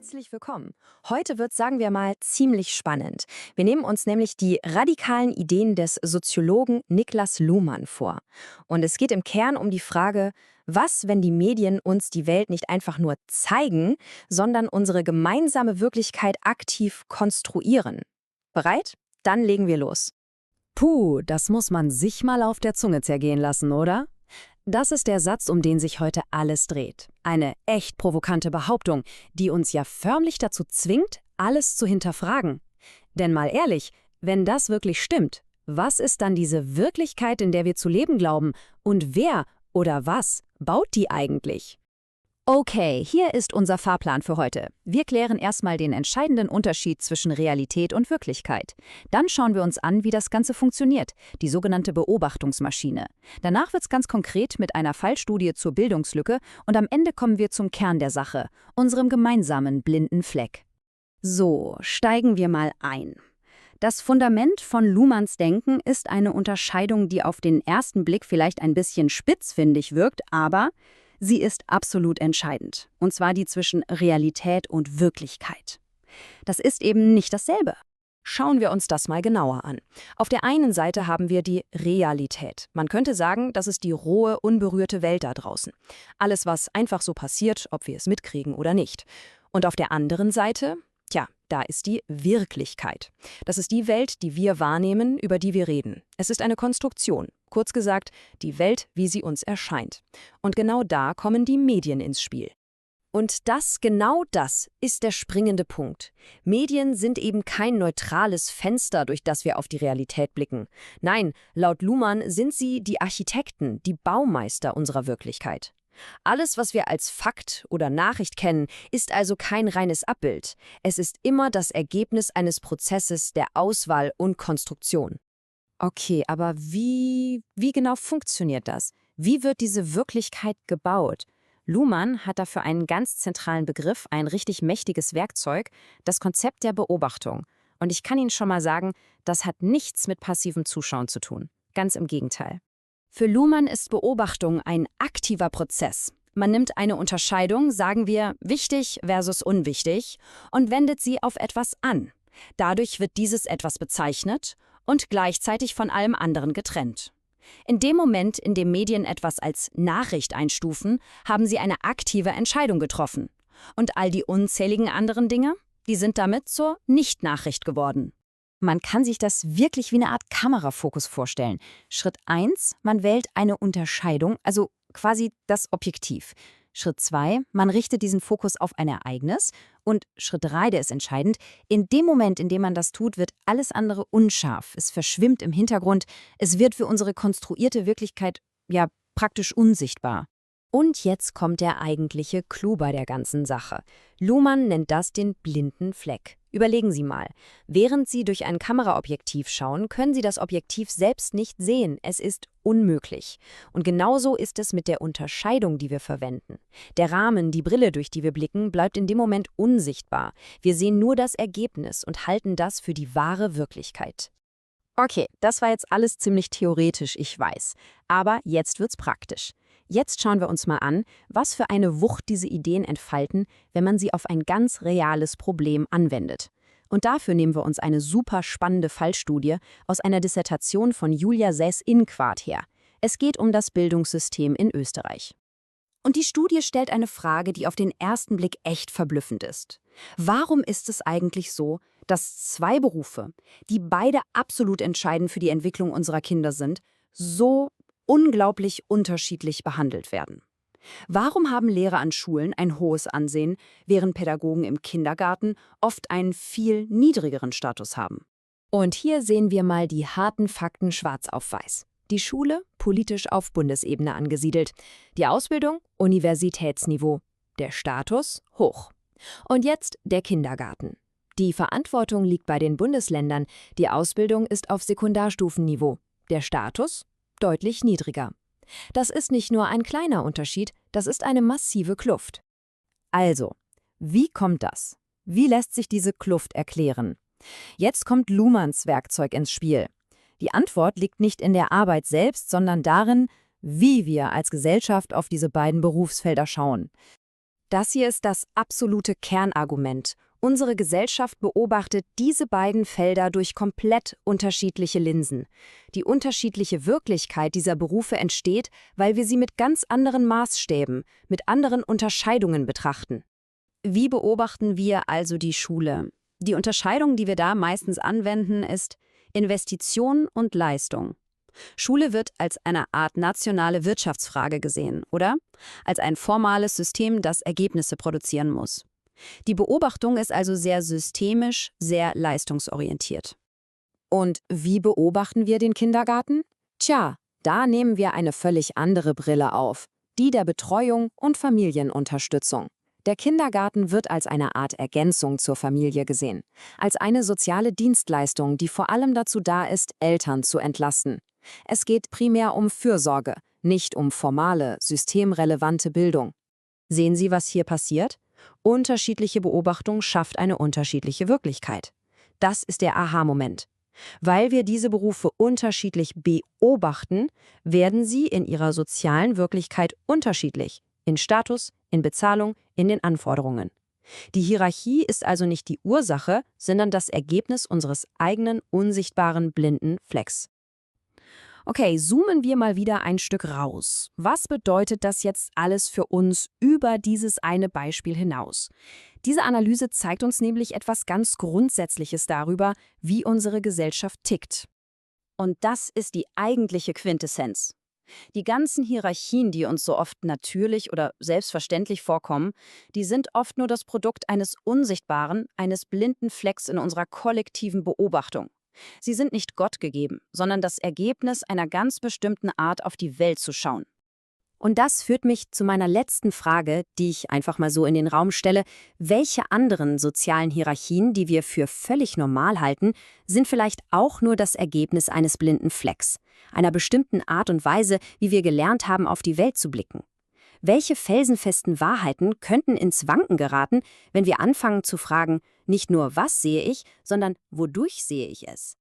Herzlich willkommen. Heute wird, sagen wir mal, ziemlich spannend. Wir nehmen uns nämlich die radikalen Ideen des Soziologen Niklas Luhmann vor. Und es geht im Kern um die Frage, was, wenn die Medien uns die Welt nicht einfach nur zeigen, sondern unsere gemeinsame Wirklichkeit aktiv konstruieren. Bereit? Dann legen wir los. Puh, das muss man sich mal auf der Zunge zergehen lassen, oder? Das ist der Satz, um den sich heute alles dreht. Eine echt provokante Behauptung, die uns ja förmlich dazu zwingt, alles zu hinterfragen. Denn mal ehrlich, wenn das wirklich stimmt, was ist dann diese Wirklichkeit, in der wir zu leben glauben? Und wer oder was baut die eigentlich? Okay, hier ist unser Fahrplan für heute. Wir klären erstmal den entscheidenden Unterschied zwischen Realität und Wirklichkeit. Dann schauen wir uns an, wie das Ganze funktioniert, die sogenannte Beobachtungsmaschine. Danach wird's ganz konkret mit einer Fallstudie zur Bildungslücke und am Ende kommen wir zum Kern der Sache, unserem gemeinsamen blinden Fleck. So, steigen wir mal ein. Das Fundament von Luhmanns Denken ist eine Unterscheidung, die auf den ersten Blick vielleicht ein bisschen spitzfindig wirkt, aber sie ist absolut entscheidend, und zwar die zwischen Realität und Wirklichkeit. Das ist eben nicht dasselbe. Schauen wir uns das mal genauer an. Auf der einen Seite haben wir die Realität. Man könnte sagen, das ist die rohe, unberührte Welt da draußen. Alles, was einfach so passiert, ob wir es mitkriegen oder nicht. Und auf der anderen Seite, da ist die Wirklichkeit. Das ist die Welt, die wir wahrnehmen, über die wir reden. Es ist eine Konstruktion. Kurz gesagt, die Welt, wie sie uns erscheint. Und genau da kommen die Medien ins Spiel. Und genau das ist der springende Punkt. Medien sind eben kein neutrales Fenster, durch das wir auf die Realität blicken. Nein, laut Luhmann sind sie die Architekten, die Baumeister unserer Wirklichkeit. Alles, was wir als Fakt oder Nachricht kennen, ist also kein reines Abbild. Es ist immer das Ergebnis eines Prozesses der Auswahl und Konstruktion. Okay, aber wie genau funktioniert das? Wie wird diese Wirklichkeit gebaut? Luhmann hat dafür einen ganz zentralen Begriff, ein richtig mächtiges Werkzeug, das Konzept der Beobachtung. Und ich kann Ihnen schon mal sagen, das hat nichts mit passivem Zuschauen zu tun. Ganz im Gegenteil. Für Luhmann ist Beobachtung ein aktiver Prozess. Man nimmt eine Unterscheidung, sagen wir wichtig versus unwichtig, und wendet sie auf etwas an. Dadurch wird dieses etwas bezeichnet und gleichzeitig von allem anderen getrennt. In dem Moment, in dem Medien etwas als Nachricht einstufen, haben sie eine aktive Entscheidung getroffen. Und all die unzähligen anderen Dinge, die sind damit zur Nicht-Nachricht geworden. Man kann sich das wirklich wie eine Art Kamerafokus vorstellen. Schritt 1, man wählt eine Unterscheidung, also quasi das Objektiv. Schritt 2, man richtet diesen Fokus auf ein Ereignis. Und Schritt 3, der ist entscheidend, in dem Moment, in dem man das tut, wird alles andere unscharf. Es verschwimmt im Hintergrund, es wird für unsere konstruierte Wirklichkeit praktisch unsichtbar. Und jetzt kommt der eigentliche Clou bei der ganzen Sache. Luhmann nennt das den blinden Fleck. Überlegen Sie mal, während Sie durch ein Kameraobjektiv schauen, können Sie das Objektiv selbst nicht sehen. Es ist unmöglich. Und genauso ist es mit der Unterscheidung, die wir verwenden. Der Rahmen, die Brille, durch die wir blicken, bleibt in dem Moment unsichtbar. Wir sehen nur das Ergebnis und halten das für die wahre Wirklichkeit. Okay, das war jetzt alles ziemlich theoretisch, ich weiß. Aber jetzt wird's praktisch. Jetzt schauen wir uns mal an, was für eine Wucht diese Ideen entfalten, wenn man sie auf ein ganz reales Problem anwendet. Und dafür nehmen wir uns eine super spannende Fallstudie aus einer Dissertation von Julia Seyß-Inquart her. Es geht um das Bildungssystem in Österreich. Und die Studie stellt eine Frage, die auf den ersten Blick echt verblüffend ist. Warum ist es eigentlich so, dass zwei Berufe, die beide absolut entscheidend für die Entwicklung unserer Kinder sind, so unglaublich unterschiedlich behandelt werden? Warum haben Lehrer an Schulen ein hohes Ansehen, während Pädagogen im Kindergarten oft einen viel niedrigeren Status haben? Und hier sehen wir mal die harten Fakten schwarz auf weiß. Die Schule politisch auf Bundesebene angesiedelt, die Ausbildung Universitätsniveau, der Status hoch. Und jetzt der Kindergarten. Die Verantwortung liegt bei den Bundesländern, die Ausbildung ist auf Sekundarstufenniveau, der Status deutlich niedriger. Das ist nicht nur ein kleiner Unterschied, das ist eine massive Kluft. Also, wie kommt das? Wie lässt sich diese Kluft erklären? Jetzt kommt Luhmanns Werkzeug ins Spiel. Die Antwort liegt nicht in der Arbeit selbst, sondern darin, wie wir als Gesellschaft auf diese beiden Berufsfelder schauen. Das hier ist das absolute Kernargument. Unsere Gesellschaft beobachtet diese beiden Felder durch komplett unterschiedliche Linsen. Die unterschiedliche Wirklichkeit dieser Berufe entsteht, weil wir sie mit ganz anderen Maßstäben, mit anderen Unterscheidungen betrachten. Wie beobachten wir also die Schule? Die Unterscheidung, die wir da meistens anwenden, ist Investition und Leistung. Schule wird als eine Art nationale Wirtschaftsfrage gesehen, oder? Als ein formales System, das Ergebnisse produzieren muss. Die Beobachtung ist also sehr systemisch, sehr leistungsorientiert. Und wie beobachten wir den Kindergarten? Tja, da nehmen wir eine völlig andere Brille auf, die der Betreuung und Familienunterstützung. Der Kindergarten wird als eine Art Ergänzung zur Familie gesehen, als eine soziale Dienstleistung, die vor allem dazu da ist, Eltern zu entlasten. Es geht primär um Fürsorge, nicht um formale, systemrelevante Bildung. Sehen Sie, was hier passiert? Unterschiedliche Beobachtung schafft eine unterschiedliche Wirklichkeit. Das ist der Aha-Moment. Weil wir diese Berufe unterschiedlich beobachten, werden sie in ihrer sozialen Wirklichkeit unterschiedlich. In Status, in Bezahlung, in den Anforderungen. Die Hierarchie ist also nicht die Ursache, sondern das Ergebnis unseres eigenen, unsichtbaren, blinden Flecks. Okay, zoomen wir mal wieder ein Stück raus. Was bedeutet das jetzt alles für uns über dieses eine Beispiel hinaus? Diese Analyse zeigt uns nämlich etwas ganz Grundsätzliches darüber, wie unsere Gesellschaft tickt. Und das ist die eigentliche Quintessenz. Die ganzen Hierarchien, die uns so oft natürlich oder selbstverständlich vorkommen, die sind oft nur das Produkt eines unsichtbaren, eines blinden Flecks in unserer kollektiven Beobachtung. Sie sind nicht Gott gegeben, sondern das Ergebnis einer ganz bestimmten Art, auf die Welt zu schauen. Und das führt mich zu meiner letzten Frage, die ich einfach mal so in den Raum stelle. Welche anderen sozialen Hierarchien, die wir für völlig normal halten, sind vielleicht auch nur das Ergebnis eines blinden Flecks, einer bestimmten Art und Weise, wie wir gelernt haben, auf die Welt zu blicken? Welche felsenfesten Wahrheiten könnten ins Wanken geraten, wenn wir anfangen zu fragen, nicht nur was sehe ich, sondern wodurch sehe ich es?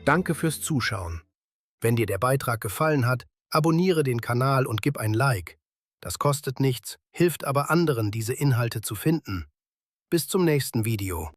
Danke fürs Zuschauen. Wenn dir der Beitrag gefallen hat, abonniere den Kanal und gib ein Like. Das kostet nichts, hilft aber anderen, diese Inhalte zu finden. Bis zum nächsten Video.